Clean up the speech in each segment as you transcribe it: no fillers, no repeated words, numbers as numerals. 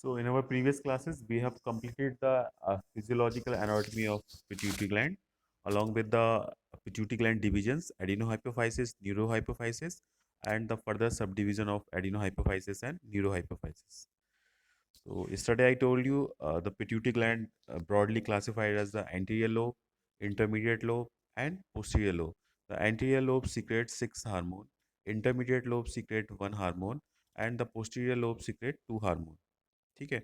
So in our previous classes, we have completed the physiological anatomy of pituitary gland along with the pituitary gland divisions, adenohypophysis, neurohypophysis, and the further subdivision of adenohypophysis and neurohypophysis. So yesterday I told you the pituitary gland broadly classified as the anterior lobe, intermediate lobe, and posterior lobe. The anterior lobe secretes six hormone, intermediate lobe secrete one hormone, and the posterior lobe secrete two hormone. ठीक है.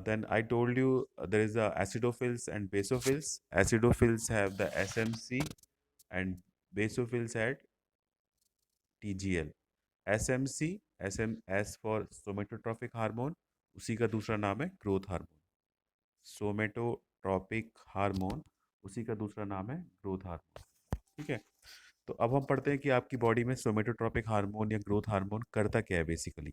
Then I told you there is a acidophils and basophils. Acidophils have the SMC and basophils had TGL. SMC, S for somatotrophic hormone, उसी का दूसरा नाम है growth hormone. सोमेटोट्रॉपिक hormone, उसी का दूसरा नाम है ग्रोथ हार्मोन. ठीक है. तो अब हम पढ़ते हैं कि आपकी बॉडी में सोमेटोट्रॉपिक हार्मोन या ग्रोथ हार्मोन करता क्या है बेसिकली.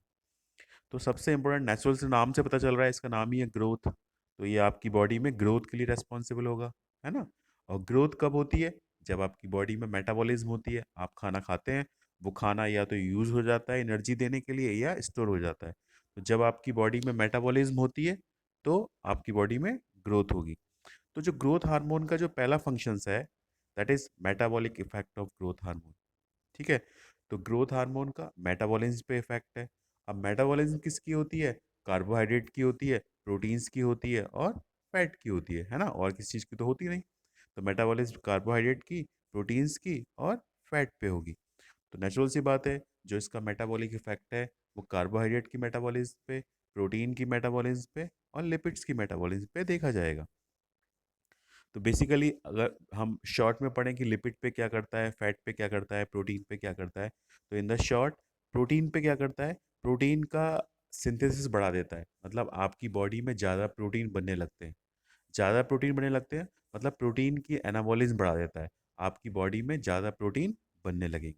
तो सबसे इम्पोर्टेंट नेचुरल से नाम से पता चल रहा है, इसका नाम ही है ग्रोथ. तो ये आपकी बॉडी में ग्रोथ के लिए रेस्पॉन्सिबल होगा, है ना. और ग्रोथ कब होती है? जब आपकी बॉडी में मेटाबॉलिज्म होती है, आप खाना खाते हैं, वो खाना या तो यूज़ हो जाता है एनर्जी देने के लिए या स्टोर हो जाता है. तो जब आपकी बॉडी में मेटाबॉलिज्म होती है तो आपकी बॉडी में ग्रोथ होगी. तो जो ग्रोथ हार्मोन का जो पहला फंक्शंस है, that is metabolic effect of growth hormone. ठीक है. तो ग्रोथ हार्मोन का मेटाबॉलिज्म पे इफेक्ट है. अब मेटाबॉलिज्म किसकी होती है? कार्बोहाइड्रेट की होती है, प्रोटीन्स की होती है और फैट की होती है ना. और किसी चीज़ की तो होती नहीं. तो मेटाबॉलिज्म कार्बोहाइड्रेट की, प्रोटीन्स की और फैट पे होगी. तो नेचुरल सी बात है, जो इसका मेटाबॉलिक इफेक्ट है वो कार्बोहाइड्रेट की मेटाबॉलिज्म पे, प्रोटीन की मेटाबॉलिज्म पे और लिपिड्स की मेटाबॉलिज्म पे देखा जाएगा. तो बेसिकली अगर हम शॉर्ट में पढ़ें कि लिपिड पे क्या करता है, फैट पे क्या करता है, प्रोटीन पे क्या करता है, तो इन द शॉर्ट, प्रोटीन पे क्या करता है? प्रोटीन का सिंथेसिस बढ़ा देता है. मतलब आपकी बॉडी में ज़्यादा प्रोटीन बनने लगते हैं. ज़्यादा प्रोटीन बनने लगते हैं मतलब प्रोटीन की एनाबॉलिज्म बढ़ा देता है. आपकी बॉडी में ज़्यादा प्रोटीन बनने लगेंगे.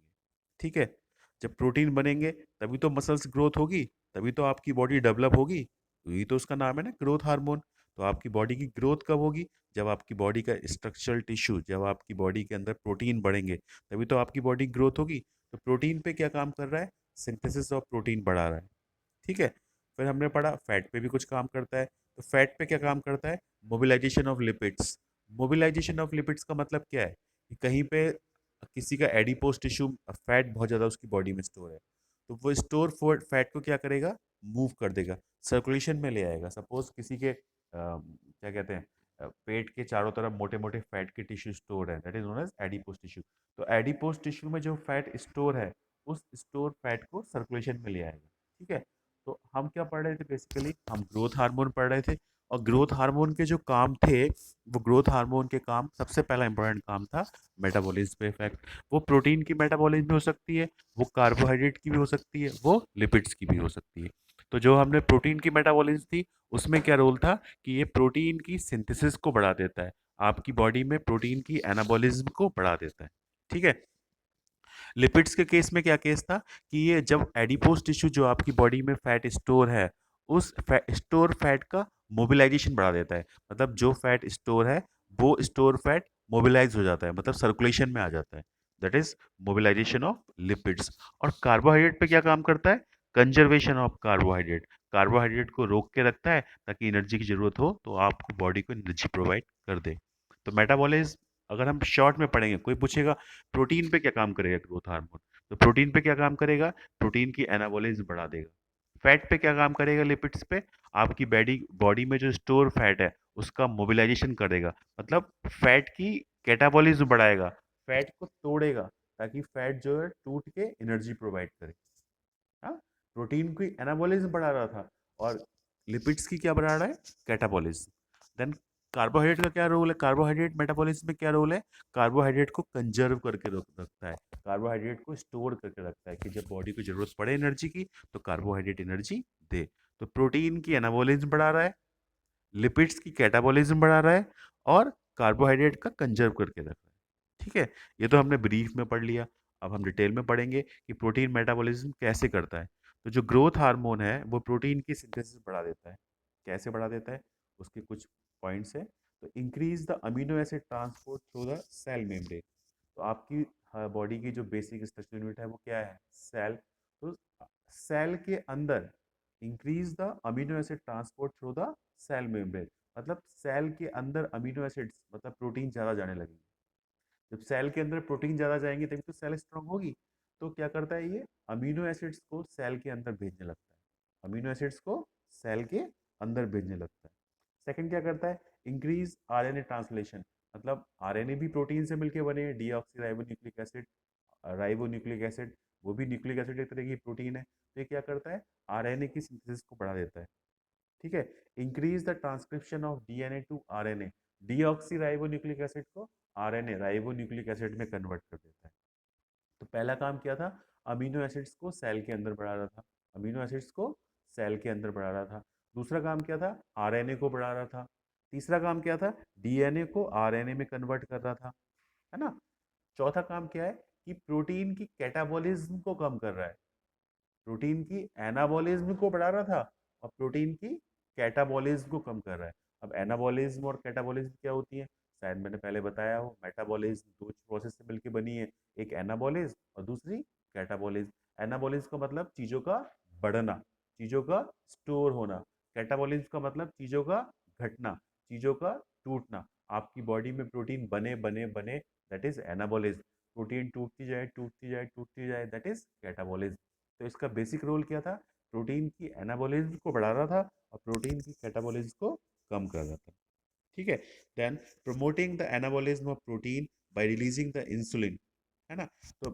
ठीक है. जब प्रोटीन बनेंगे तभी तो मसल्स ग्रोथ होगी, तभी तो आपकी बॉडी डेवलप होगी. तो यही तो उसका नाम है ना, ग्रोथ हार्मोन. तो आपकी बॉडी की ग्रोथ कब होगी? जब आपकी बॉडी का स्ट्रक्चरल टिश्यू, जब आपकी बॉडी के अंदर प्रोटीन बढ़ेंगे तभी तो आपकी बॉडी ग्रोथ होगी. तो प्रोटीन पे क्या काम कर रहा है? सिंथेसिस ऑफ प्रोटीन बढ़ा रहा है. ठीक है. फिर हमने पढ़ा फैट पे भी कुछ काम करता है. तो फैट पे क्या काम करता है? Mobilisation of lipids. Mobilisation of lipids का मतलब क्या है? कि कहीं पे किसी का एडिपोज टिश्यू, फैट बहुत ज़्यादा उसकी बॉडी में स्टोर है, तो वो स्टोर फैट को क्या करेगा? मूव कर देगा, सर्कुलेशन में ले आएगा. सपोज किसी के क्या कहते हैं, पेट के चारों तरफ मोटे मोटे फैट के टिश्यू स्टोर है, that is known as adipose tissue. तो एडिपोज टिश्यू में जो फैट स्टोर है, उस स्टोर फैट को सर्कुलेशन में ले आएगा. ठीक है. तो हम क्या पढ़ रहे थे? बेसिकली हम ग्रोथ हार्मोन पढ़ रहे थे. और ग्रोथ हार्मोन के जो काम थे, वो ग्रोथ हार्मोन के काम, सबसे पहला इंपॉर्टेंट काम था मेटाबॉलिज्म पे इफेक्ट. वो प्रोटीन की मेटाबॉलिज्म भी हो सकती है, वो कार्बोहाइड्रेट की भी हो सकती है, वो लिपिड्स की भी हो सकती है. तो जो हमने प्रोटीन की मेटाबॉलिज्म थी, उसमें क्या रोल था कि ये प्रोटीन की सिंथेसिस को बढ़ा देता है, आपकी बॉडी में प्रोटीन की एनाबॉलिज्म को बढ़ा देता है. ठीक है. लिपिड्स के केस में क्या केस था कि ये जब एडिपोज टिश्यू, जो आपकी बॉडी में फैट स्टोर है, उस स्टोर फैट का मोबिलाइजेशन बढ़ा देता है. मतलब जो फैट स्टोर है, वो स्टोर फैट मोबिलाइज हो जाता है, मतलब सर्कुलेशन में आ जाता है. That is mobilisation of lipids. और कार्बोहाइड्रेट पे क्या काम करता है? Conservation of carbohydrate. कार्बोहाइड्रेट को रोक के रखता है ताकि एनर्जी की जरूरत हो तो आपको बॉडी को एनर्जी प्रोवाइड कर दे. तो मेटाबॉलिज्म अगर हम शॉर्ट में पढ़ेंगे, कोई पूछेगा प्रोटीन पे क्या काम करेगा ग्रोथ हार्मोन, तो प्रोटीन पे क्या काम करेगा? प्रोटीन की एनाबॉलिज्म बढ़ा देगा. फैट पे क्या काम करेगा? लिपिड्स पे आपकी बॉडी बॉडी में जो स्टोर फैट है उसका मोबिलाइजेशन करेगा. मतलब फैट की कैटाबॉलिज्म बढ़ाएगा, फैट को तोड़ेगा ताकि फैट जो है टूट के एनर्जी प्रोवाइड करे. हाँ. प्रोटीन की एनाबॉलिज्म बढ़ा रहा था और लिपिड्स की क्या बढ़ा रहा है? कैटाबॉलिज्म. देन कार्बोहाइड्रेट का क्या रोल है? कार्बोहाइड्रेट मेटाबॉलिज्म में क्या रोल है? कार्बोहाइड्रेट को कंजर्व करके रखता है, कार्बोहाइड्रेट को स्टोर करके रखता है कि जब बॉडी को जरूरत पड़े एनर्जी की तो कार्बोहाइड्रेट एनर्जी दे. तो प्रोटीन की एनाबॉलिज्म बढ़ा रहा है, लिपिड्स की कैटाबॉलिज्म बढ़ा रहा है और कार्बोहाइड्रेट का कंजर्व करके रख रहा है. ठीक है. ये तो हमने ब्रीफ में पढ़ लिया. अब हम डिटेल में पढ़ेंगे कि प्रोटीन मेटाबॉलिज्म कैसे करता है. तो जो ग्रोथ हार्मोन है वो प्रोटीन की सिंथेसिस बढ़ा देता है. कैसे बढ़ा देता है? उसके कुछ पॉइंट्स हैं. तो increase the amino acid transport through the cell membrane. तो आपकी बॉडी की जो बेसिक स्ट्रक्चर यूनिट है वो क्या है? सेल. तो सेल के अंदर increase the amino acid transport through the cell membrane, मतलब सेल के अंदर अमीनो एसिड्स मतलब प्रोटीन ज़्यादा जाने लगेंगे। जब सेल के अंदर प्रोटीन ज़्यादा जाएंगे तभी तो सेल स्ट्रांग होगी। तो क्या करता है ये, अमीनो एसिड्स को सेल के अंदर भेजने लगता है, अमीनो एसिड्स को सेल के अंदर भेजने लगता है। सेकंड क्या करता है, इंक्रीज आरएनए ट्रांसलेशन, मतलब आरएनए भी प्रोटीन से मिलके बने हैं, deoxy ribonucleic acid, ribonucleic acid, वो भी न्यूक्लिक एसिड एक तरह की प्रोटीन है। तो ये क्या करता है, आरएनए की सिंथेसिस को बढ़ा देता है। ठीक है, increase the transcription of DNA to RNA, deoxyribonucleic acid को आरएनए राइबोन्यूक्लिक एसिड में कन्वर्ट कर देता है। तो पहला काम किया था, अमीनो एसिड्स को सेल के अंदर बढ़ा रहा था, अमीनो एसिड्स को सेल के अंदर बढ़ा रहा था। दूसरा काम क्या था, आरएनए को बढ़ा रहा था। तीसरा काम क्या था, डीएनए को आरएनए में कन्वर्ट कर रहा था, है ना। चौथा काम क्या है कि प्रोटीन की कैटाबॉलिज्म को कम कर रहा है, प्रोटीन की एनाबॉलिज्म को बढ़ा रहा था और प्रोटीन की कैटाबॉलिज्म को कम कर रहा है। अब एनाबॉलिज्म और कैटाबॉलिज्म क्या होती है, शायद मैंने पहले बताया हो, मेटाबॉलिज्म दो प्रोसेस से मिलकर बनी है, एक एनाबॉलिज्म और दूसरी कैटाबॉलिज्म। एनाबॉलिज्म का मतलब चीज़ों का बढ़ना, चीज़ों का स्टोर होना। कैटाबॉलिज्म का मतलब चीज़ों का घटना, चीज़ों का टूटना। आपकी बॉडी में प्रोटीन बने बने बने, दैट इज एनाबॉलिज्म। प्रोटीन टूटती जाए टूटती जाए टूटती जाए, दैट इज कैटाबॉलिज्म। तो इसका बेसिक रोल क्या था, प्रोटीन की एनाबॉलिज्म को बढ़ा रहा था और प्रोटीन की कैटाबॉलिज्म को कम कर रहा था। ठीक है, then promoting the anabolism of protein by releasing the insulin, है ना। तो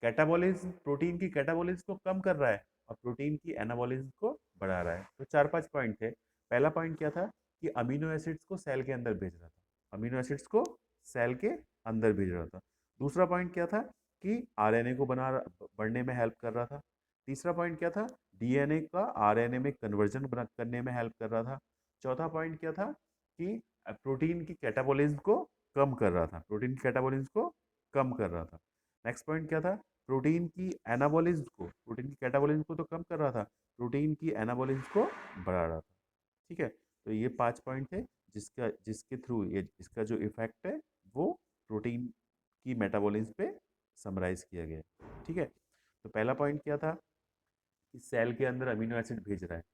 कैटाबॉलिज्म प्रोटीन की कैटाबॉलिज्म को कम कर रहा है और प्रोटीन की एनाबॉलिज्म को बढ़ा रहा है। तो चार पांच पॉइंट थे। पहला पॉइंट क्या था कि अमीनो एसिड्स को सेल के अंदर भेज रहा था, अमीनो एसिड्स को सेल के अंदर भेज रहा था। दूसरा पॉइंट क्या था कि आरएनए को बढ़ने में हेल्प कर रहा था। तीसरा पॉइंट क्या था, डीएनए का आरएनए में कन्वर्जन करने में हेल्प कर रहा था। चौथा पॉइंट क्या था कि प्रोटीन की कैटाबॉलिज्म को कम कर रहा था, प्रोटीन की कैटाबॉलिज्म को कम कर रहा था। नेक्स्ट पॉइंट क्या था, प्रोटीन की एनाबॉलिज्म को, प्रोटीन की कैटाबॉलिज्म को तो कम कर रहा था, प्रोटीन की एनाबॉलिज्म को बढ़ा रहा था। ठीक है, तो ये पांच पॉइंट थे जिसके थ्रू ये इसका जो इफेक्ट है वो प्रोटीन की मेटाबॉलिज्म पे समराइज किया गया। ठीक है, तो पहला पॉइंट क्या था कि सेल के अंदर अमीनो एसिड भेज रहा है।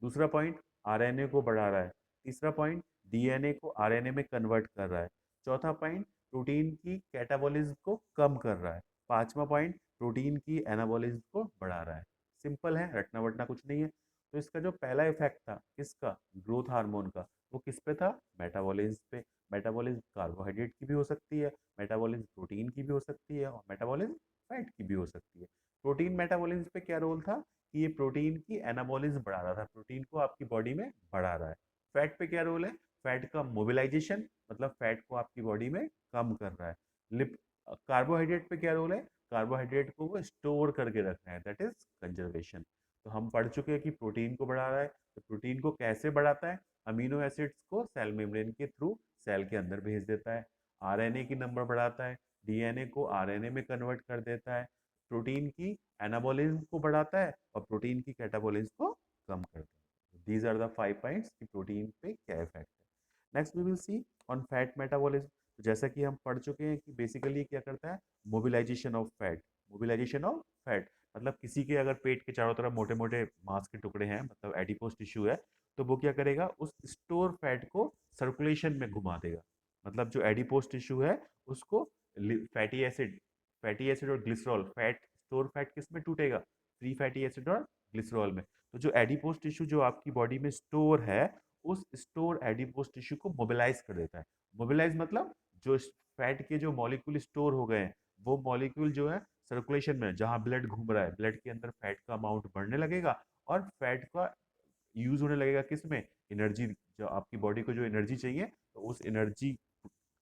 दूसरा पॉइंट, आरएनए को बढ़ा रहा है। तीसरा पॉइंट, डीएनए को आरएनए में कन्वर्ट कर रहा है। चौथा पॉइंट, प्रोटीन की कैटाबॉलिज्म को कम कर रहा है। पांचवा पॉइंट, प्रोटीन की एनाबॉलिज्म को बढ़ा रहा है। सिंपल है, रटना वटना कुछ नहीं है। तो इसका जो पहला इफेक्ट था किसका, ग्रोथ हार्मोन का, वो किस पे था, मेटाबॉलिज्म पे। मेटाबॉलिज्म कार्बोहाइड्रेट की भी हो सकती है, मेटाबॉलिज्म प्रोटीन की भी हो सकती है और मेटाबॉलिज्म फैट की भी हो सकती है। प्रोटीन मेटाबॉलिज्म पे क्या रोल था कि ये प्रोटीन की एनाबॉलिज्म बढ़ा रहा था, प्रोटीन को आपकी बॉडी में बढ़ा रहा है। फैट पे क्या रोल है, फैट का मोबिलाइजेशन, मतलब फैट को आपकी बॉडी में कम कर रहा है। लिप कार्बोहाइड्रेट पे क्या रोल है, कार्बोहाइड्रेट को वो स्टोर करके रखना है, दैट इज कंजर्वेशन। तो हम पढ़ चुके हैं कि प्रोटीन को बढ़ा रहा है, तो प्रोटीन को कैसे बढ़ाता है, अमीनो एसिड्स को सेल मेम्ब्रेन के थ्रू सेल के अंदर भेज देता है, आरएनए की नंबर बढ़ाता है, डीएनए को आरएनए में कन्वर्ट कर देता है, प्रोटीन की एनाबॉलिज्म को बढ़ाता है और प्रोटीन की कैटाबॉलिज्म को कम करता है। दीज आर द 5 पॉइंट्स कि प्रोटीन पे क्या इफेक्ट है। Next we will see on fat metabolism. तो जैसा कि हम पढ़ चुके हैं कि बेसिकली क्या करता है, mobilisation of fat, mobilisation of fat, मतलब किसी के अगर पेट के चारों तरफ मोटे मोटे मांस के टुकड़े हैं, मतलब एडिपोज टिश्यू है, तो वो क्या करेगा, उस स्टोर फैट को सर्कुलेशन में घुमा देगा। मतलब जो एडिपोज टिश्यू है उसको फैटी एसिड और ग्लिसरॉल, फैट स्टोर फैट किस में टूटेगा, फ्री फैटी एसिड और ग्लिसरॉल में। तो जो एडिपोज टिश्यू जो आपकी बॉडी में स्टोर है, उस स्टोर एडिपोज टिश्यू को मोबिलाइज कर देता है। मोबिलाइज मतलब जो फैट के जो मॉलिक्यूल स्टोर हो गए हैं, वो मॉलिक्यूल जो है सर्कुलेशन में, जहां ब्लड घूम रहा है, ब्लड के अंदर फैट का अमाउंट बढ़ने लगेगा और फैट का यूज होने लगेगा किस में, एनर्जी, जो आपकी बॉडी को जो एनर्जी चाहिए, तो उस एनर्जी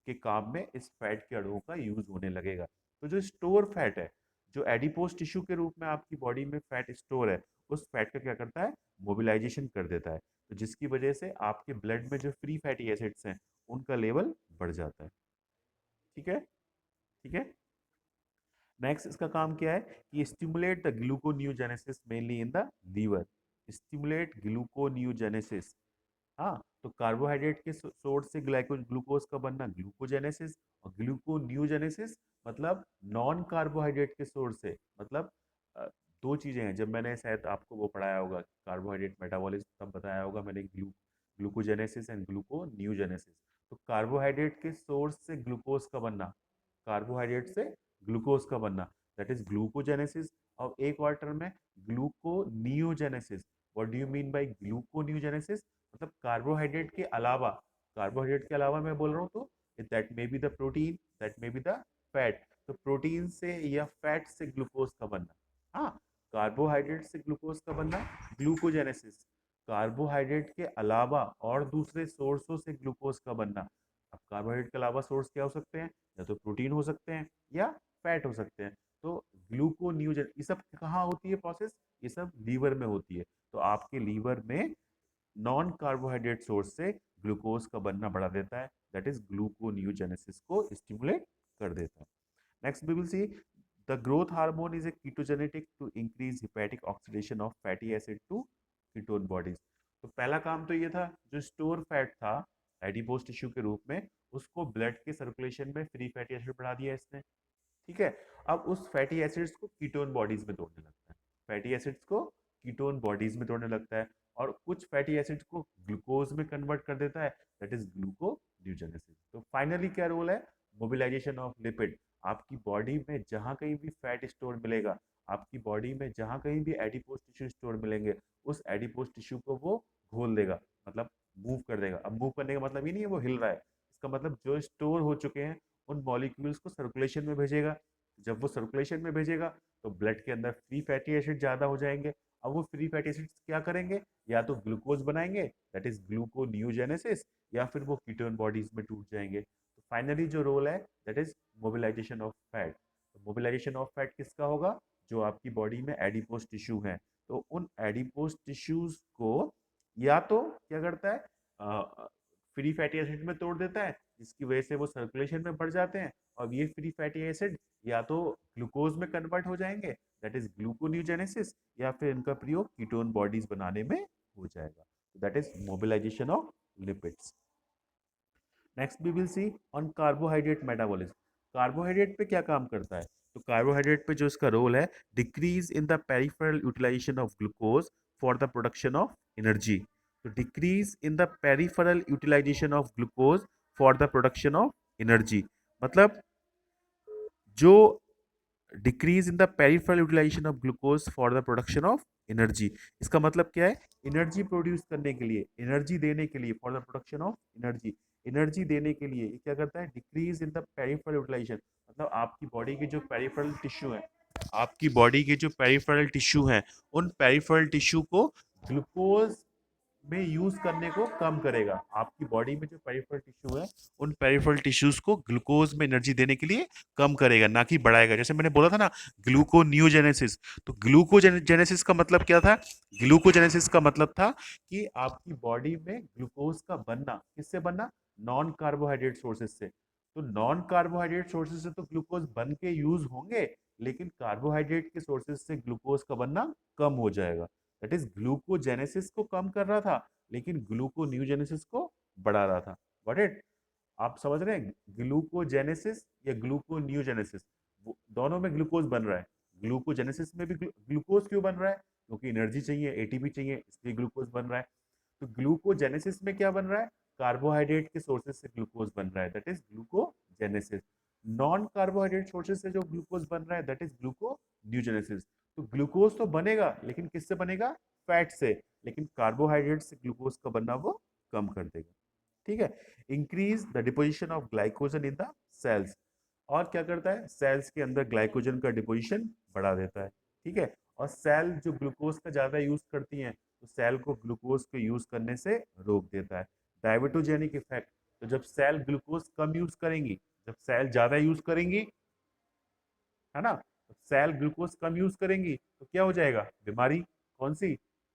के काम में इस फैट के अणुओं का यूज होने लगेगा। तो जो स्टोर फैट है, जो एडिपोज टिश्यू के रूप में आपकी बॉडी में फैट स्टोर है, उस फैट का क्या करता है, मोबिलाइजेशन कर देता है। तो जिसकी वजह से आपके ब्लड में जो फ्री फैटी एसिड्स हैं उनका लेवल बढ़ जाता है। ठीक है, ठीक है। नेक्स्ट इसका काम क्या है कि stimulate the gluconeogenesis mainly in the liver, stimulate gluconeogenesis. हाँ, तो कार्बोहाइड्रेट के सोर्स से ग्लूकोज का बनना ग्लूकोजेनेसिस, और ग्लूकोन्यूजेनेसिस मतलब नॉन कार्बोहाइड्रेट के सोर्स से, मतलब दो चीज़ें हैं, जब मैंने शायद आपको वो पढ़ाया होगा कार्बोहाइड्रेट मेटाबॉलिज्म, तब बताया होगा मैंने ग्लूकोजेनेसिस एंड ग्लूकोन्यूजेनेसिस। तो कार्बोहाइड्रेट के सोर्स से ग्लूकोज का बनना, कार्बोहाइड्रेट से ग्लूकोज का बनना, दैट इज ग्लूकोजेनेसिस। और एक और टर्म है gluconeogenesis. What do you mean by gluconeogenesis? मतलब कार्बोहाइड्रेट के अलावा मैं बोल रहा हूँ, तो that may be the protein, that may be the fat. तो प्रोटीन से या फैट से ग्लूकोज का बनना, हाँ, कार्बोहाइड्रेट से ग्लूकोज का बनना ग्लूकोजेनेसिस। कार्बोहाइड्रेट के अलावा और दूसरे सोर्सों से ग्लूकोज का बनना। अब कार्बोहाइड्रेट के अलावा सोर्स क्या हो सकते हैं? या तो प्रोटीन हो सकते हैं या फैट हो सकते हैं। तो ग्लूकोन्यूजन, ये सब कहाँ होती है प्रोसेस? ये सब लीवर में होती है। तो आपके लीवर में नॉन कार्बोहाइड्रेट सोर्स से ग्लूकोज का बनना बढ़ा देता है, दैट इज ग्लूकोन्यूजेनेसिस को स्टिमुलेट कर देता है। Next we will see the growth hormone is a ketogenetic to increase hepatic oxidation of fatty acid to ketone bodies. तो पहला काम तो ये था, जो स्टोर फैट था एडिपोज टिश्यू के रूप में, उसको ब्लड के सर्कुलेशन में फ्री फैटी एसिड बढ़ा दिया इसने। ठीक है, अब उस फैटी एसिड्स को कीटोन बॉडीज में तोड़ने लगता है, फैटी एसिड्स को कीटोन बॉडीज में तोड़ने लगता है, और कुछ फैटी एसिड्स को ग्लूकोज में कन्वर्ट कर देता है, दैट इज ग्लूकोन्यूजेनेसिस। तो फाइनली क्या रोल है? Mobilisation of lipid. आपकी बॉडी में जहां कहीं भी फैट स्टोर मिलेगा, आपकी बॉडी में जहां कहीं भी एडिपोज टिश्यू स्टोर मिलेंगे, उस एडिपोज टिश्यू को वो घोल देगा, मतलब मूव कर देगा। अब मूव करने का मतलब ये नहीं है वो हिल रहा है, इसका मतलब जो स्टोर हो चुके हैं उन मॉलिक्यूल्स को सर्कुलेशन में भेजेगा। जब वो सर्कुलेशन में भेजेगा तो ब्लड के अंदर फ्री फैटी एसिड ज़्यादा हो जाएंगे। अब वो फ्री फैटी एसिड्स क्या करेंगे? या तो ग्लूकोज बनाएंगे, दैट इज ग्लूकोन्यूजेनेसिस, या फिर वो कीटोन बॉडीज में टूट जाएंगे। तो फाइनली जो रोल है that is mobilisation of fat. तो मोबिलाइजेशन ऑफ फैट किसका होगा? जो आपकी बॉडी में एडिपोज टिश्यू हैं, तो उन एडिपोज टिश्यूज को या तो क्या करता है, फ्री फैटी एसिड में तोड़ देता है, जिसकी वजह से वो सर्कुलेशन में बढ़ जाते हैं, और ये फ्री फैटी एसिड या तो ग्लूकोज में कन्वर्ट हो जाएंगे, दैट इज ग्लूकोन्यूजेनेसिस, या फिर इनका प्रयोग कीटोन बॉडीज बनाने में हो जाएगा, that is mobilisation of lipids. Next we will see on carbohydrate metabolism. Carbohydrate पे क्या काम करता है? तो कार्बोहाइड्रेट पे जो इसका रोल है, decrease in the peripheral utilization of glucose for the production of energy. तो decrease in the peripheral utilization of glucose for the production of energy, मतलब जो decrease in the peripheral utilization of glucose for the production of energy. इसका मतलब क्या है? Energy produce करने के लिए, एनर्जी देने के लिए, for the production of energy, energy देने के लिए ये क्या करता है? Decrease in the peripheral utilisation. मतलब आपकी बॉडी के जो पेरिफेरल टिश्यू है, आपकी बॉडी के जो पेरिफेरल टिश्यू हैं, उन पेरिफेरल टिश्यू को ग्लूकोज में यूज करने को कम करेगा। आपकी बॉडी में जो पेरिफेरल टिश्यू है, उन पेरिफेरल टिश्यूज को ग्लूकोज में एनर्जी देने के लिए कम करेगा, ना कि बढ़ाएगा। जैसे मैंने बोला था ना, ग्लूकोन्यूजेनेसिस। तो ग्लूकोजेनेसिस का मतलब क्या था? ग्लूकोजेनेसिस का मतलब था कि आपकी बॉडी में ग्लूकोज का बनना, किससे बनना? नॉन कार्बोहाइड्रेट सोर्सेज से। तो नॉन कार्बोहाइड्रेट सोर्सेज से तो ग्लूकोज बन के यूज होंगे, लेकिन कार्बोहाइड्रेट के सोर्सेज से ग्लूकोज का बनना कम हो जाएगा। दैट इज ग्लूकोजेनेसिस को कम कर रहा था, लेकिन ग्लूकोन्यूजेनेसिस को बढ़ा रहा था। Got it? आप समझ रहे हैं? ग्लूकोजेनेसिस या ग्लूकोन्यूजेनेसिस, दोनों में ग्लूकोज बन रहा है। ग्लूकोजेनेसिस में भी ग्लूकोज क्यों बन रहा है? क्योंकि एनर्जी चाहिए, एटीपी चाहिए, इसलिए ग्लूकोज बन रहा है। तो ग्लूकोजेनेसिस में क्या बन रहा है? कार्बोहाइड्रेट के सोर्सेज से ग्लूकोज बन रहा है, that is glucogenesis. Non carbohydrate sources से जो ग्लूकोज बन रहा है, दैट इज ग्लूकोन्यूजेनेसिस। तो ग्लूकोज तो बनेगा, लेकिन किससे बनेगा? फैट से। लेकिन कार्बोहाइड्रेट से ग्लूकोज का बनना वो कम कर देगा। ठीक है, increase the deposition of glycogen in the cells. और क्या करता है? सेल्स के अंदर ग्लाइकोजन का डिपोजिशन बढ़ा देता है। ठीक है, और सेल जो ग्लूकोज का ज्यादा यूज करती हैं, तो सेल को ग्लूकोज को यूज करने से रोक देता है। Diabetogenic effect. तो जब सेल ग्लूकोज कम यूज करेंगी, जब सेल ज्यादा यूज करेंगी, है ना, तो सेल ग्लूकोज कम यूज करेंगी तो क्या हो जाएगा? बीमारी। कौन सी?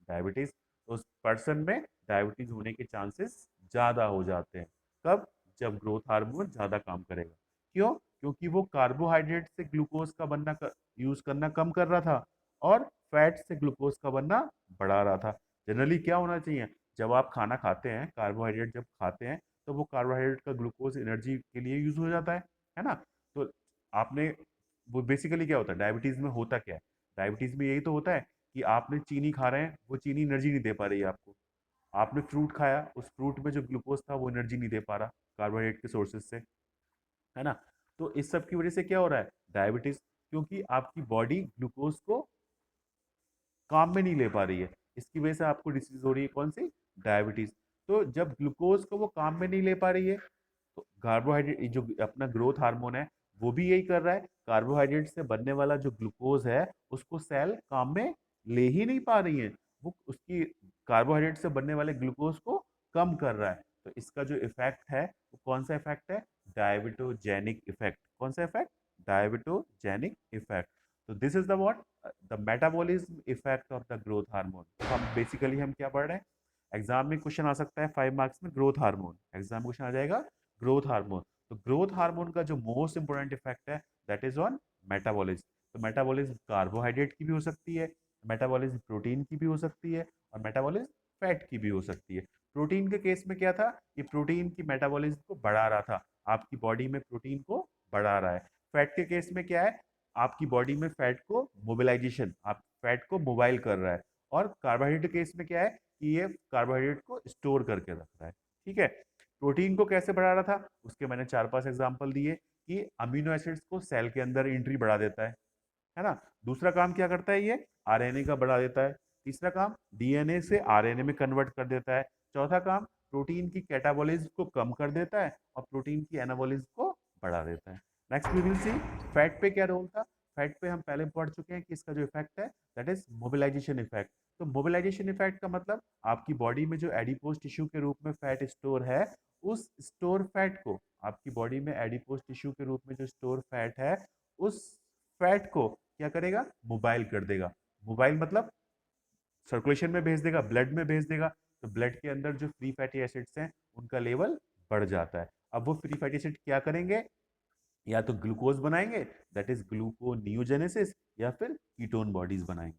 डायबिटीज। तो उस पर्सन में डायबिटीज होने के चांसेस ज्यादा हो जाते हैं। कब? जब ग्रोथ हार्मोन ज्यादा काम करेगा। क्यों? क्योंकि वो कार्बोहाइड्रेट से ग्लूकोज का बनना यूज करना कम कर रहा था, और फैट से ग्लूकोज का बनना बढ़ा रहा था। जनरली क्या होना चाहिए? जब आप खाना खाते हैं, कार्बोहाइड्रेट जब खाते हैं, तो वो कार्बोहाइड्रेट का ग्लूकोज एनर्जी के लिए यूज हो जाता है ना? तो आपने, वो बेसिकली क्या होता है डायबिटीज में? होता क्या है? डायबिटीज में यही तो होता है कि आपने चीनी खा रहे हैं, वो चीनी एनर्जी नहीं दे पा रही है आपको। आपने फ्रूट खाया, उस फ्रूट में जो ग्लूकोज था वो एनर्जी नहीं दे पा रहा कार्बोहाइड्रेट के सोर्सेज से, है ना। तो इस सब की वजह से क्या हो रहा है, डायबिटीज, क्योंकि आपकी बॉडी ग्लूकोज को काम में नहीं ले पा रही है। इसकी वजह से आपको डिसीज हो रही है, कौन सी, डायबिटीज। तो जब ग्लूकोज को वो काम में नहीं ले पा रही है, तो कार्बोहाइड्रेट जो अपना ग्रोथ हार्मोन है वो भी यही कर रहा है, कार्बोहाइड्रेट से बनने वाला जो ग्लूकोज है उसको सेल काम में ले ही नहीं पा रही है, वो उसकी कार्बोहाइड्रेट से बनने वाले ग्लूकोज को कम कर रहा है। तो इसका जो इफेक्ट है वो कौन सा इफेक्ट है, डायबिटोजेनिक इफेक्ट। कौन सा इफेक्ट, डायबिटोजेनिक इफेक्ट। तो this is the what, the metabolism effect of the growth hormone. तो हम बेसिकली हम क्या पढ़ रहे हैं, एग्जाम में क्वेश्चन आ सकता है 5 मार्क्स में, ग्रोथ हार्मोन, एग्जाम में क्वेश्चन आ जाएगा ग्रोथ हार्मोन। तो ग्रोथ हार्मोन का जो मोस्ट इंपोर्टेंट इफेक्ट है दैट इज ऑन मेटाबॉलिज्म। तो मेटाबॉलिज्म कार्बोहाइड्रेट की भी हो सकती है, मेटाबॉलिज्म प्रोटीन की भी हो सकती है, और मेटाबॉलिज्म फैट की भी हो सकती है। प्रोटीन के केस में क्या था, ये प्रोटीन की मेटाबॉलिज्म को बढ़ा रहा था, आपकी बॉडी में प्रोटीन को बढ़ा रहा है। फैट के केस में क्या है, आपकी बॉडी में फैट को मोबिलाइजेशन, आप फैट को मोबाइल कर रहा है। और कार्बोहाइड्रेट के केस में क्या है कि ये कार्बोहाइड्रेट को स्टोर करके रख रहा है। ठीक है, प्रोटीन को कैसे बढ़ा रहा था, उसके मैंने 4-5 एग्जांपल दिए कि अमीनो एसिड्स को सेल के अंदर एंट्री बढ़ा देता है ना। दूसरा काम क्या करता है, ये आरएनए का बढ़ा देता है। तीसरा काम, डीएनए से आरएनए में कन्वर्ट कर देता है। चौथा काम, प्रोटीन की कैटाबॉलिज्म को कम कर देता है और प्रोटीन की एनाबॉलिज्म को बढ़ा देता है। Next we will see fat पे क्या रोल था। फैट पे हम पहले पढ़ चुके हैं कि इसका जो इफेक्ट है दैट इज मोबिलाइजेशन इफेक्ट। तो मोबिलाइजेशन इफेक्ट का मतलब आपकी बॉडी में जो एडिपोज टिश्यू के रूप में फैट स्टोर है, उस स्टोर फैट को, आपकी बॉडी में एडिपोज टिश्यू के रूप में जो स्टोर फैट है, उस फैट को क्या करेगा, मोबाइल कर देगा। मोबाइल मतलब सर्कुलेशन में भेज देगा, ब्लड में भेज देगा। तो ब्लड के अंदर जो फ्री फैटी एसिड्स हैं उनका लेवल बढ़ जाता है। अब वो फ्री फैटी एसिड क्या करेंगे, या तो ग्लूकोज बनाएंगे दैट इज ग्लूकोनियोजेनेसिस, या फिर कीटोन बॉडीज बनाएंगे,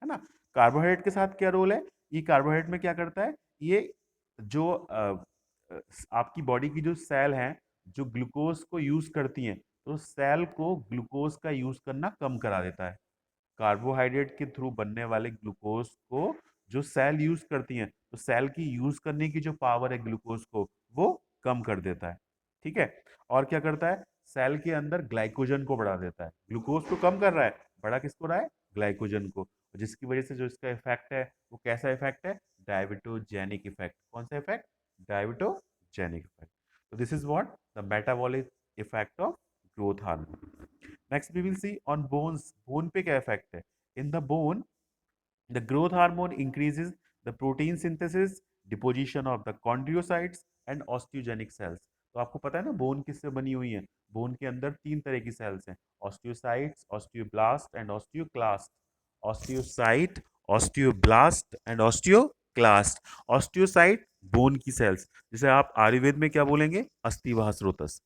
है ना। कार्बोहाइड्रेट के साथ क्या रोल है, ये कार्बोहाइड्रेट में क्या करता है, ये जो आपकी बॉडी की जो सेल हैं जो ग्लूकोज को यूज करती हैं, तो सेल को ग्लूकोज का यूज करना कम करा देता है। कार्बोहाइड्रेट के थ्रू बनने वाले ग्लूकोज को जो सेल यूज करती हैं, तो सेल की यूज करने की जो पावर है ग्लूकोज को, वो कम कर देता है। ठीक है, और क्या करता है, सेल के अंदर ग्लाइकोजन को बढ़ा देता है। ग्लूकोज को कम कर रहा है, बढ़ा किसको रहा है, ग्लाइकोजन को, जिसकी वजह से जो इसका इफेक्ट है वो कैसा इफेक्ट है, डायबिटोजेनिक इफेक्ट। कौन सा इफेक्ट, डायबिटोजेनिक इफेक्ट। तो this is what the metabolic effect of growth hormone. Next we will see on bones. Bone पे क्या इफेक्ट है, in the bone the growth hormone increases the protein synthesis, deposition of the chondrocytes and osteogenic cells. तो आपको पता है ना bone किससे बनी हुई है, बोन के अंदर 3 तरह की सेल्स हैं, osteocytes, osteoblast and osteoclast. Osteocyte, osteoblast and osteoclast. Osteocyte bone की सेल्स, जिसे आप आयुर्वेद में क्या बोलेंगे, अस्थिवाह स्रोतस।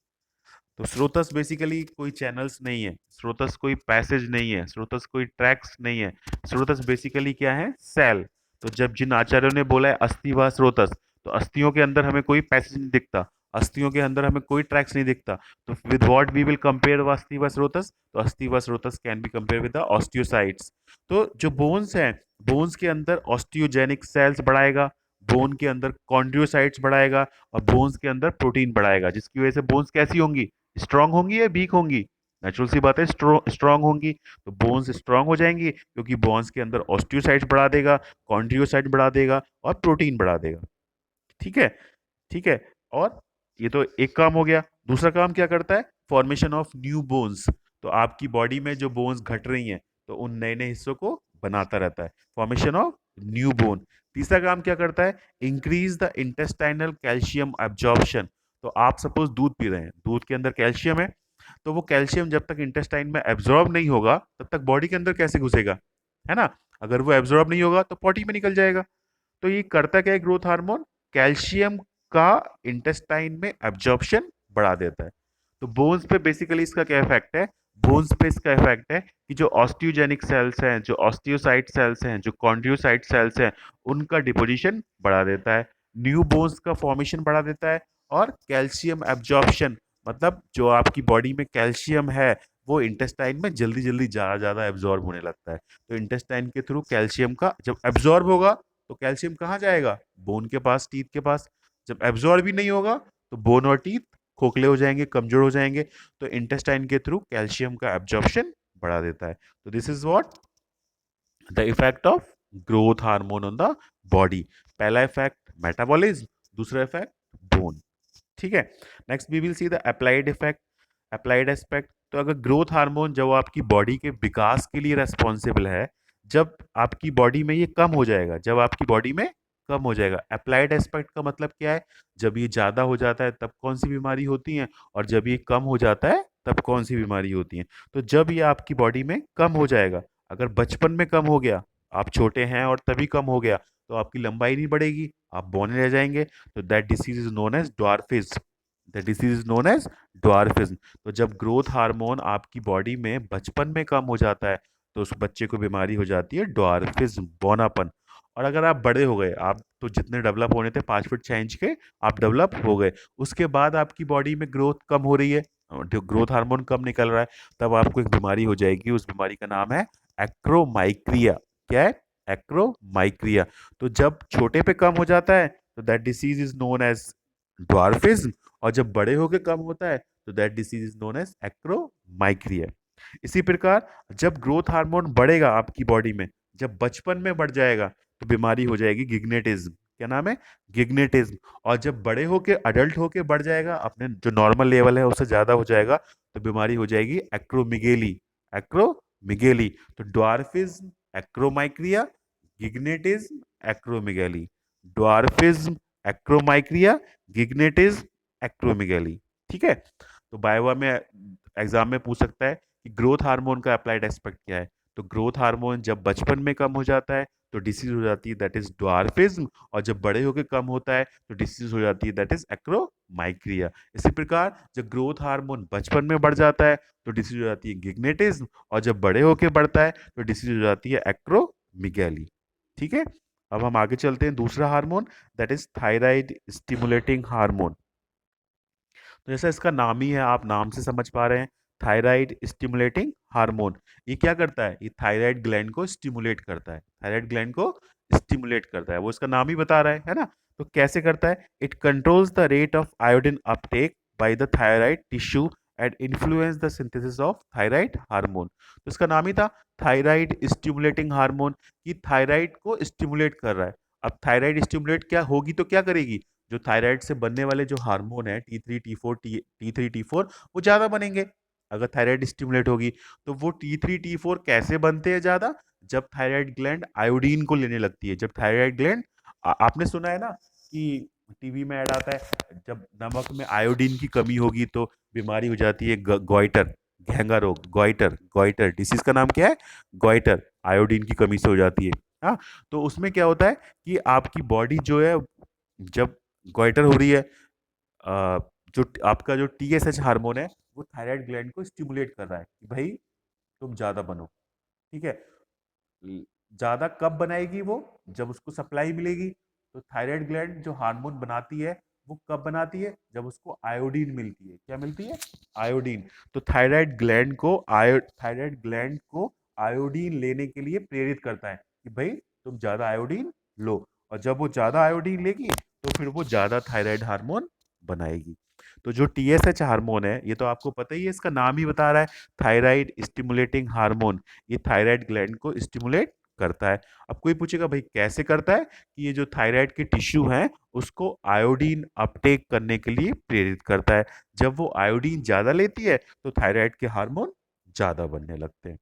तो स्रोतस बेसिकली कोई चैनल्स नहीं है, स्रोतस कोई पैसेज नहीं है, स्रोतस कोई ट्रैक्स नहीं है। स्रोतस बेसिकली क्या है, सेल। तो जब जिन आचार्यों ने बोला है अस्थि व स्रोतस, तो अस्थियों के अंदर हमें कोई पैसेज नहीं दिखता, अस्थियों के अंदर हमें कोई ट्रैक्स नहीं दिखता। तो with what we will compare अस्थि व स्रोतस, तो अस्थि व स्रोतस can be compare with the osteocytes. तो जो बोन्स हैं, बोन्स के अंदर ऑस्टियोजेनिक सेल्स बढ़ाएगा, बोन के अंदर कॉन्ड्रियोसाइट्स बढ़ाएगा, और बोन्स के अंदर प्रोटीन बढ़ाएगा, जिसकी वजह से बोन्स कैसी होंगी, स्ट्रांग होंगी या वीक होंगी, नेचुरल सी बात है स्ट्रांग होंगी। तो बोन्स स्ट्रांग हो जाएंगी क्योंकि बोन्स के अंदर ऑस्टियोसाइट्स बढ़ा देगा, कॉन्ड्रियोसाइट बढ़ा देगा और प्रोटीन बढ़ा देगा। ठीक है, ठीक है। और ये तो एक काम हो गया। दूसरा काम क्या करता है, फॉर्मेशन ऑफ न्यू बोन्स। तो आपकी बॉडी में जो बोन्स घट रही हैं, तो उन नए नए हिस्सों को बनाता रहता है, फॉर्मेशन ऑफ न्यू बोन। तीसरा काम क्या करता है, increase the intestinal calcium absorption. तो आप सपोज दूध पी रहे हैं, दूध के अंदर कैल्शियम है, तो वो कैल्शियम जब तक इंटेस्टाइन में एब्जॉर्ब नहीं होगा तब तक बॉडी के अंदर कैसे घुसेगा, है ना। अगर वो एब्जॉर्ब नहीं होगा तो पॉटी में निकल जाएगा। तो ये करता क्या है ग्रोथ हार्मोन, कैल्शियम का इंटेस्टाइन में एब्जॉर्प्शन बढ़ा देता है। तो बोन्स पे बेसिकली इसका क्या इफेक्ट है, बोन्स पे इसका इफेक्ट है कि जो ऑस्टियोजेनिक सेल्स हैं, जो ऑस्टियोसाइट सेल्स हैं, जो कॉन्ड्रियोसाइट सेल्स हैं, उनका डिपोजिशन बढ़ा देता है, न्यू बोन्स का फॉर्मेशन बढ़ा देता है, और कैल्शियम एब्जॉर्प्शन, मतलब जो आपकी बॉडी में कैल्शियम है वो इंटेस्टाइन में जल्दी जल्दी ज़्यादा ज़्यादा एब्जॉर्ब होने लगता है। तो इंटेस्टाइन के थ्रू कैल्शियम का जब एब्जॉर्ब होगा तो कैल्शियम कहाँ जाएगा? बोन के पास, टीथ के पास। जब एब्जॉर्ब ही नहीं होगा तो बोन और टीथ खोखले हो जाएंगे, कमजोर हो जाएंगे। तो इंटेस्टाइन के थ्रू कैल्शियम का एब्जॉर्प्शन बढ़ा देता है। तो this is what the effect of growth hormone on the body. पहला इफेक्ट मेटाबॉलिज्म, दूसरा इफेक्ट बोन। ठीक है। Next we will see the applied effect, applied aspect. तो अगर ग्रोथ हार्मोन जब आपकी बॉडी के विकास के लिए रेस्पॉन्सिबल है, जब आपकी बॉडी में ये कम हो जाएगा, जब आपकी बॉडी में कम हो जाएगा। अप्लाइड एस्पेक्ट का मतलब क्या है? जब ये ज्यादा हो जाता है तब कौन सी बीमारी होती है, और जब ये कम हो जाता है तब कौन सी बीमारी होती है। तो जब ये आपकी बॉडी में कम हो जाएगा, अगर बचपन में कम हो गया, आप छोटे हैं और तभी कम हो गया, तो आपकी लंबाई नहीं बढ़ेगी, आप बौने रह जाएंगे। तो that disease is known as dwarfism. The disease is known as dwarfism. तो जब ग्रोथ हार्मोन आपकी बॉडी में बचपन में कम हो जाता है तो उस बच्चे को बीमारी हो जाती है ड्वार्फिज्म, बौनापन। और अगर आप बड़े हो गए, आप तो जितने डेवलप होने थे 5 फीट 6 इंच के, आप डेवलप हो गए, उसके बाद आपकी बॉडी में ग्रोथ कम हो रही है, ग्रोथ हार्मोन कम निकल रहा है, तब आपको एक बीमारी हो जाएगी। उस बीमारी का नाम है एक्रोमाइक्रिया। क्या है? एक्रोमाइक्रिया। तो जब छोटे पे कम हो जाता है तो that disease is known as dwarfism, और जब बड़े होके कम होता है तो that disease is known as acromicria. इसी प्रकार जब ग्रोथ हार्मोन बढ़ेगा आपकी बॉडी में, जब बचपन में बढ़ जाएगा तो बीमारी हो जाएगी गिग्नेटिज्म। क्या नाम है? गिग्नेटिज्म। और जब बड़े होके अडल्ट होके बढ़ जाएगा, अपने जो नॉर्मल लेवल है उससे ज्यादा हो जाएगा, तो बीमारी हो जाएगी एक्रोमिगेली। एक्रोमिगेली। तो ड्वार्फिज्म, एक्रोमाइक्रिया, गिग्नेटिज्म, एक्रोमिगेली। ड्वार्फिज्म, एक्रोमाइक्रिया, गिग्नेटिज्म, एक्रोमिगेली। ठीक है। तो बायोवा में एग्जाम में पूछ सकता है कि ग्रोथ हार्मोन का अप्लाइड एस्पेक्ट क्या है। तो ग्रोथ हार्मोन जब बचपन में कम हो जाता है तो डिसीज हो जाती है, दैट इज ड्वार्फिज्म। और जब बड़े होकर कम होता है तो डिसीज हो जाती है, दैट इज एक्रोमाइक्रिया। इसी प्रकार जब ग्रोथ हार्मोन बचपन में बढ़ जाता है तो डिसीज हो जाती है गिग्नेटिज्म, और जब बड़े होकर बढ़ता है तो डिसीज हो जाती है एक्रोमिगेली। ठीक है। अब हम आगे चलते हैं, दूसरा hormone that is thyroid stimulating hormone. तो जैसा इसका नाम ही है, आप नाम से समझ पा रहे हैं, थायराइड स्टिमुलेटिंग हार्मोन। ये क्या करता है? ये थायराइड ग्लैंड को स्टिमुलेट करता है, थायराइड ग्लैंड को स्टिमुलेट करता है, वो इसका नाम ही बता रहा है ना। तो कैसे करता है? It controls the rate of iodine Uptake by the thyroid tissue and influence the synthesis of thyroid hormone. तो इसका नाम ही था थायराइड स्टिमुलेटिंग हार्मोन, कि थायराइड को स्टिमुलेट कर रहा है। अब थायराइड स्टिमुलेट क्या होगी तो क्या करेगी? जो थायराइड से बनने वाले जो हार्मोन है T3 T4 T3 T4, वो ज्यादा बनेंगे अगर थायराइड स्टिमुलेट होगी। तो वो T3 T4 कैसे बनते हैं ज्यादा? जब थायराइड ग्लैंड आयोडीन को लेने लगती है। जब थायराइड ग्लैंड, आपने सुना है ना कि टीवी में ऐड आता है, जब नमक में आयोडीन की कमी होगी तो बीमारी हो जाती है गॉइटर, घेंगा रोग, गॉइटर। गॉइटर डिसीज का नाम क्या है? गॉइटर। आयोडीन की कमी से हो जाती है। हाँ। तो उसमें क्या होता है कि आपकी बॉडी जो है, जब गोइटर हो रही है, जो आपका जो TSH हार्मोन है वो थायराइड ग्लैंड को स्टिमुलेट कर रहा है कि भाई तुम ज्यादा बनो। ठीक है। ज्यादा कब बनाएगी वो? जब उसको सप्लाई मिलेगी। तो थायराइड ग्लैंड जो हार्मोन बनाती है वो कब बनाती है? जब उसको आयोडीन मिलती है। क्या मिलती है? आयोडीन। तो थायराइड ग्लैंड को आयोडीन लेने के लिए प्रेरित करता है कि भाई तुम ज्यादा आयोडीन लो। और जब वो ज्यादा आयोडीन लेगी तो फिर वो ज्यादा थायराइड हार्मोन बनाएगी। तो जो TSH हार्मोन है, ये तो आपको पता ही है, इसका नाम ही बता रहा है, थायराइड स्टिमुलेटिंग हार्मोन। ये थायराइड ग्लैंड को स्टिमुलेट करता है। अब कोई पूछेगा भाई कैसे करता है? कि ये जो थायराइड के टिश्यू हैं उसको आयोडीन अपटेक करने के लिए प्रेरित करता है। जब वो आयोडीन ज्यादा लेती है तो थायराइड के हार्मोन ज्यादा बनने लगते हैं।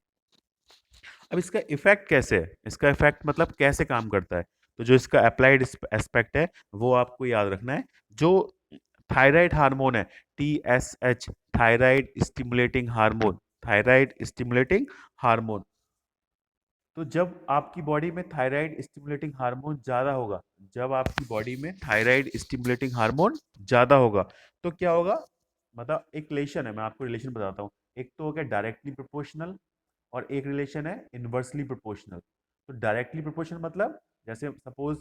अब इसका इफेक्ट कैसे है? इसका इफेक्ट मतलब कैसे काम करता है? तो जो इसका अप्लाइड एस्पेक्ट है वो आपको याद रखना है। जो थायराइड हार्मोन है, TSH, thyroid stimulating hormone, thyroid stimulating hormone. तो जब आपकी बॉडी में थायराइड स्टिमुलेटिंग हार्मोन ज्यादा होगा, जब आपकी बॉडी में थायराइड स्टिमुलेटिंग हार्मोन ज्यादा होगा तो क्या होगा? मतलब एक रिलेशन है, मैं आपको रिलेशन बताता हूँ। एक तो हो गया डायरेक्टली प्रोपोर्शनल, और एक रिलेशन है इनवर्सली प्रोपोर्शनल। तो डायरेक्टली प्रोपोर्शनल मतलब, जैसे सपोज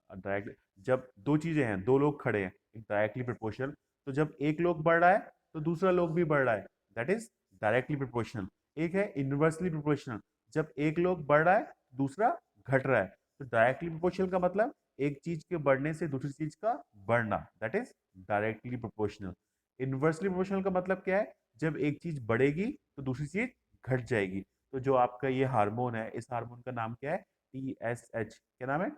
डायरेक्ट, जब दो चीजें हैं, दो लोग खड़े हैं, एक डायरेक्टली प्रोपोर्शनल। तो जब एक लोग बढ़ रहा है तो दूसरा लोग भी बढ़ रहा है, दैट इज डायरेक्टली प्रोपोर्शनल। एक है इनवर्सली प्रोपोर्शनल, जब एक लोग बढ़ रहा है दूसरा घट रहा है। तो डायरेक्टली प्रोपोर्शनल का मतलब एक चीज के बढ़ने से दूसरी चीज का बढ़ना, that is directly proportional. Inversely proportional का मतलब क्या है, जब एक चीज बढ़ेगी तो दूसरी चीज घट जाएगी। तो जो आपका ये हार्मोन है, इस हार्मोन का नाम क्या है, TSH। क्या नाम है,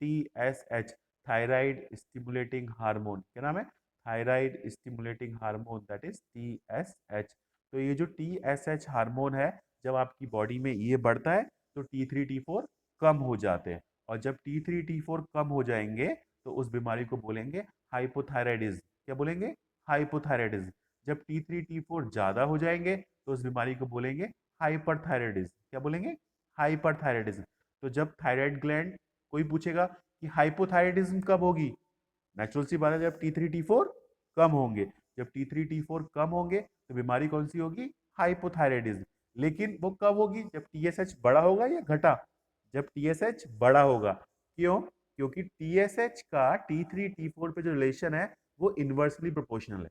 TSH, थायराइड स्टिमुलेटिंग हार्मोन। क्या नाम है, thyroid stimulating hormone, that is TSH। तो ये जो TSH हार्मोन है, जब आपकी बॉडी में ये बढ़ता है तो T3 T4 कम हो जाते हैं, और जब T3 T4 कम हो जाएंगे तो उस बीमारी को बोलेंगे हाइपोथायराइडिज्म। क्या बोलेंगे, हाइपोथायराइडिज्म। जब T3 T4 ज्यादा हो जाएंगे तो उस बीमारी को बोलेंगे हाइपरथायराइडिज्म। क्या बोलेंगे, हाइपरथायराइडिज्म। तो जब थायराइड ग्लैंड, कोई पूछेगा कि हाइपोथायराइडिज्म कब होगी, नेचुरल सी बात है जब T3 T4 कम होंगे। जब T3 T4 कम होंगे तो बीमारी कौन सी होगी, हाइपोथायराइडिज्म। लेकिन वो कब होगी, जब TSH बड़ा होगा या घटा, जब TSH बड़ा होगा। क्यों, क्योंकि TSH का T3 T4 पे जो रिलेशन है वो इनवर्सली प्रोपोर्शनल है।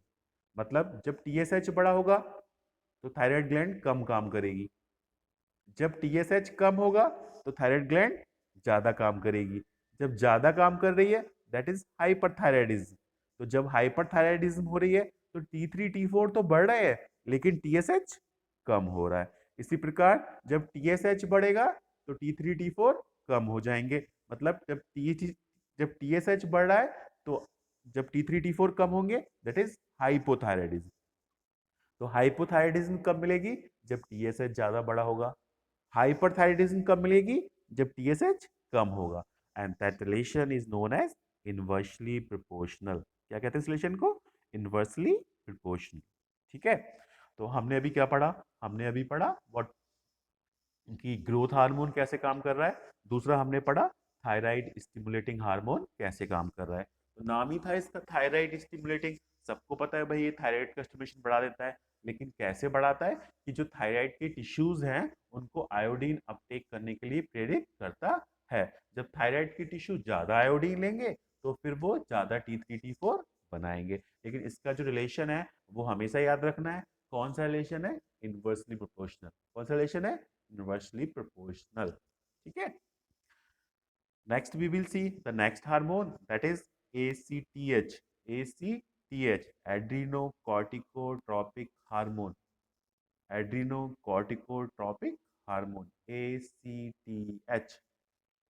मतलब जब TSH बड़ा होगा तो थायराइड ग्लैंड कम काम करेगी, जब TSH कम होगा तो थायराइड ग्लैंड ज्यादा काम करेगी। जब ज्यादा काम कर रही है दैट इज हाइपरथायराइडिज्म। तो जब हाइपरथायराइडिज्म हो रही है तो T3 T4 तो बढ़ रहे हैं लेकिन TSH कम हो रहा है। इसी प्रकार जब TSH बढ़ेगा तो T3 T4 कम हो जाएंगे। मतलब जब TSH बढ़ रहा है तो जब T3 T4 कम होंगे दैट इज हाइपोथायराइडिज्म। तो हाइपोथायराइडिज्म कब मिलेगी, जब TSH ज्यादा बड़ा होगा। हाइपरथायराइडिज्म कब मिलेगी, जब TSH कम होगा। And that relation is known as inversely proportional. क्या कहते हैं इस रिलेशन को, इनवर्सली प्रोपोर्शनल। ठीक है, तो हमने अभी क्या पढ़ा, हमने अभी पढ़ा व्हाट, कि ग्रोथ हार्मोन कैसे काम कर रहा है। दूसरा हमने पढ़ा थायराइड स्टिमुलेटिंग हार्मोन कैसे काम कर रहा है। तो नाम ही था इसका थायराइड स्टिमुलेटिंग। सबको पता है भाई ये थायराइड का स्टिमुलेशन बढ़ा देता है, लेकिन कैसे बढ़ाता है, कि जो थायराइड के टिश्यूज हैं उनको आयोडीन अपटेक करने के लिए प्रेरित करता है। जब थायराइड के टिश्यू ज्यादा आयोडीन लेंगे तो फिर वो ज्यादा T3 T4 बनाएंगे। लेकिन इसका जो रिलेशन है वो हमेशा याद रखना है। कौन सा रिलेशन है, इनवर्सली प्रोपोर्शनल। कौन सा रिलेशन है, inversely proportional. ठीक है, next we will see the next hormone, that is ACTH. ACTH, adrenocorticotropic hormone. Adrenocorticotropic hormone, ACTH.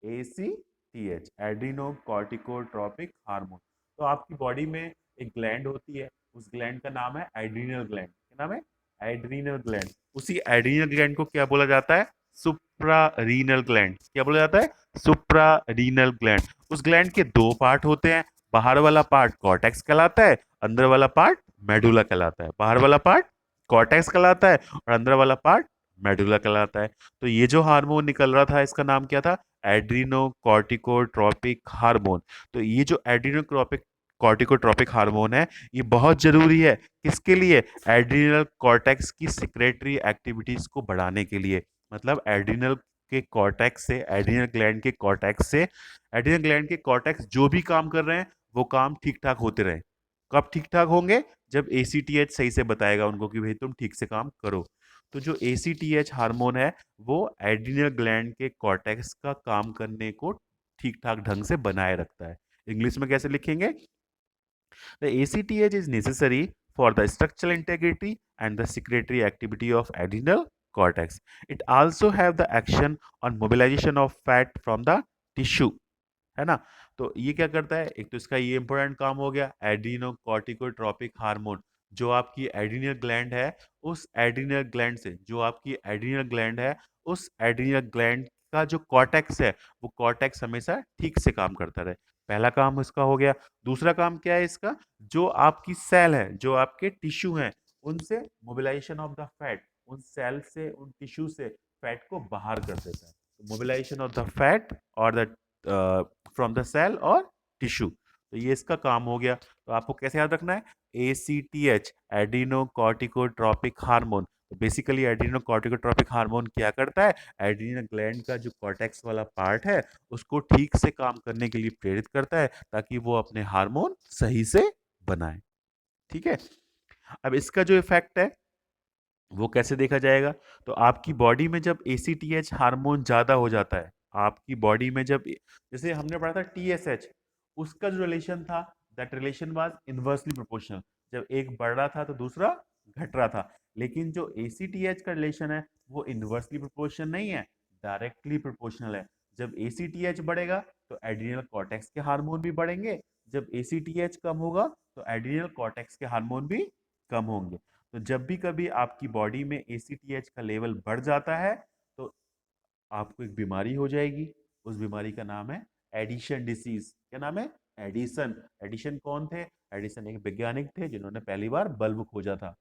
ACTH, adrenocorticotropic hormone. तो आपकी बॉडी में एक ग्लैंड होती है, उस ग्लैंड का नाम है एड्रीनल ग्लैंड। क्या नाम है, एड्रीनल ग्लैंड। उसी एड्रीनल ग्लैंड को क्या बोला जाता है, सुप्रारीनल ग्लैंड। क्या बोला जाता है, सुप्रारीनल ग्लैंड। उस ग्लैंड के दो पार्ट होते हैं, बाहर वाला पार्ट कॉर्टेक्स कहलाता है, अंदर वाला पार्ट मेडुला कहलाता है। बाहर वाला पार्ट कॉर्टेक्स कहलाता है और अंदर वाला पार्ट मेडुला कहलाता है। तो ये जो हार्मोन निकल रहा था इसका नाम क्या था, एड्रीनोकॉर्टिकोट्रोपिक हार्मोन। तो ये जो एड्रीनोकॉर्टिक कॉर्टिकोट्रोपिक हार्मोन है ये बहुत जरूरी है, किसके लिए, एड्रीनल कॉर्टेक्स की सिक्रेटरी एक्टिविटीज को बढ़ाने के लिए। मतलब एड्रीनल के कॉर्टेक्स से, एड्रीनल ग्लैंड के कॉर्टेक्स से, एड्रीनल ग्लैंड के कॉर्टेक्स जो भी काम कर रहे हैं वो काम ठीक ठाक होते रहे। कब ठीक ठाक होंगे, जब ACTH सही से बताएगा उनको कि भाई तुम ठीक से काम करो। तो जो ACTH हार्मोन है वो एड्रिनल ग्लैंड के कॉर्टेक्स का काम करने को ठीक ठाक ढंग से बनाए रखता है। इंग्लिश में कैसे लिखेंगे, the ACTH is necessary for the structural integrity and the secretory activity of adrenal cortex. It also have the action on mobilization of fat from the tissue, है ना। तो ये क्या करता है, एक तो इसका ये इंपॉर्टेंट काम हो गया एड्रीनोकॉर्टिकोट्रोपिक हार्मोन। जो आपकी एड्रीनल ग्लैंड है, उस एड्रीनल ग्लैंड से, जो आपकी एड्रीनल ग्लैंड है उस एड्रीनल ग्लैंड का जो कॉर्टेक्स है वो कॉर्टेक्स हमेशा ठीक से काम करता रहे। पहला काम इसका हो गया। दूसरा काम क्या है इसका, जो आपकी सेल है, जो आपके टिश्यू हैं, उनसे मोबिलाइजेशन ऑफ द फैट, उन सेल से, उन टिश्यू से फैट को बाहर कर देता है। मोबिलाइजेशन ऑफ द फैट और द फ्रॉम द सेल और टिश्यू। तो ये इसका काम हो गया। तो आपको कैसे याद रखना है, ACTH, एड्रीनोकॉर्टिकोट्रोपिक हार्मोन। तो बेसिकली एड्रीनोकॉर्टिकोट्रोपिक हार्मोन क्या करता है, एड्रीनल ग्लैंड का जो कॉर्टेक्स वाला पार्ट है उसको ठीक से काम करने के लिए प्रेरित करता है ताकि वो अपने हार्मोन सही से बनाए। ठीक है, अब इसका जो इफेक्ट है वो कैसे देखा जाएगा? तो आपकी बॉडी में जब एसीटीएच हार्मोन ज़्यादा हो जाता है, आपकी बॉडी में जब जैसे हमने पढ़ा था टीएसएच, उसका जो रिलेशन था, that relation was inversely proportional. जब एक बढ़ रहा था तो दूसरा घट रहा था। लेकिन जो एसीटीएच का रिलेशन है वो इनवर्सली प्रोपोर्शनल नहीं है, डायरेक्टली प्रोपोर्शनल है। जब एसीटीएच बढ़ेगा तो एड्रिनल कॉर्टेक्स के हार्मोन भी बढ़ेंगे, जब एसीटीएच कम होगा तो एड्रिनल कॉर्टेक्स के हार्मोन भी कम होंगे। तो जब भी कभी आपकी बॉडी में एसीटीएच का लेवल बढ़ जाता है तो आपको एक बीमारी हो जाएगी। उस बीमारी का नाम है एडिशन डिसीज। क्या नाम है? एडिसन। एडिशन कौन थे? एडिसन एक वैज्ञानिक थे जिन्होंने पहली बार बल्ब खोजा था,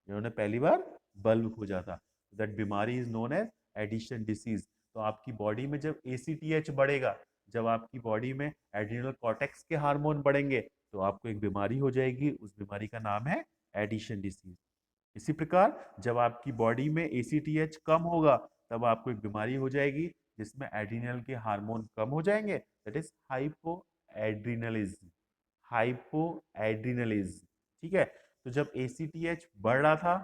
जिन्होंने पहली बार बल्ब खोजा था। दैट बीमारी is known as Addison disease. तो आपकी बॉडी में जब एसीटीएच बढ़ेगा, जब आपकी बॉडी में एड्रिनल कॉर्टेक्स के हार्मोन बढ़ेंगे तो आपको एक बीमारी हो जाएगी। उस बीमारी का नाम है एडिशन डिसीज। इसी प्रकार जब आपकी बॉडी में एसीटीएच कम होगा तब आपको एक बीमारी हो जाएगी जिसमें एड्रिनल के हार्मोन कम हो जाएंगे, दैट इज हाइपोएड्रिनलिज्म। हाइपोएड्रिनलिज्म। ठीक है। तो जब एसीटीएच बढ़ रहा था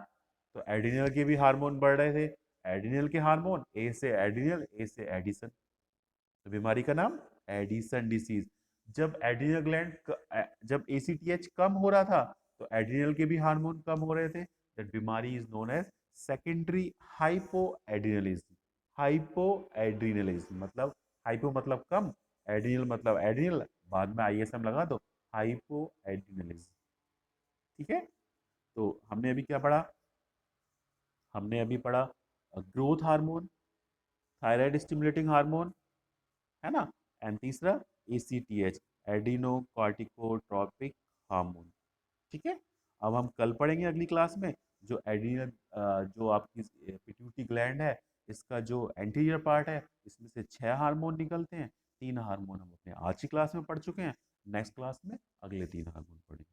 तो एड्रिनल के भी हार्मोन बढ़ रहे थे। एड्रिनल के हार्मोन, ए से एड्रिनल, ए से एडिसन। तो बीमारी का नाम एडिसन डिसीज। जब एड्रिनल जब एसीटीएच कम हो रहा था तो एड्रिनल के भी हार्मोन कम हो रहे थे। दैट बीमारी इज नोन एज सेकेंडरी हाइपोएड्रिनलिज्म। हाइपोएड्रिनलिज्म मतलब, हाइपो मतलब कम, एड्रिनल मतलब एड्रिनल, बाद में आईएसएम लगा दो, हाइपोएड्रिनलिज्म। ठीक है। तो हमने अभी क्या पढ़ा? हमने अभी पढ़ा growth hormone, thyroid stimulating hormone, है ना, एंड तीसरा एसीटीएच, एडिनो कॉर्टिकोट्रॉपिक हार्मोन। ठीक है। अब हम कल पढ़ेंगे अगली क्लास में जो एड्रिनल, जो आपकी पिट्यूटरी ग्लैंड है, इसका जो एंटीरियर पार्ट है, इसमें से 6 हार्मोन निकलते हैं। 3 हार्मोन हम अपने आज की क्लास में पढ़ चुके हैं। नेक्स्ट क्लास में अगले 3 हार्मोन पढ़ेंगे।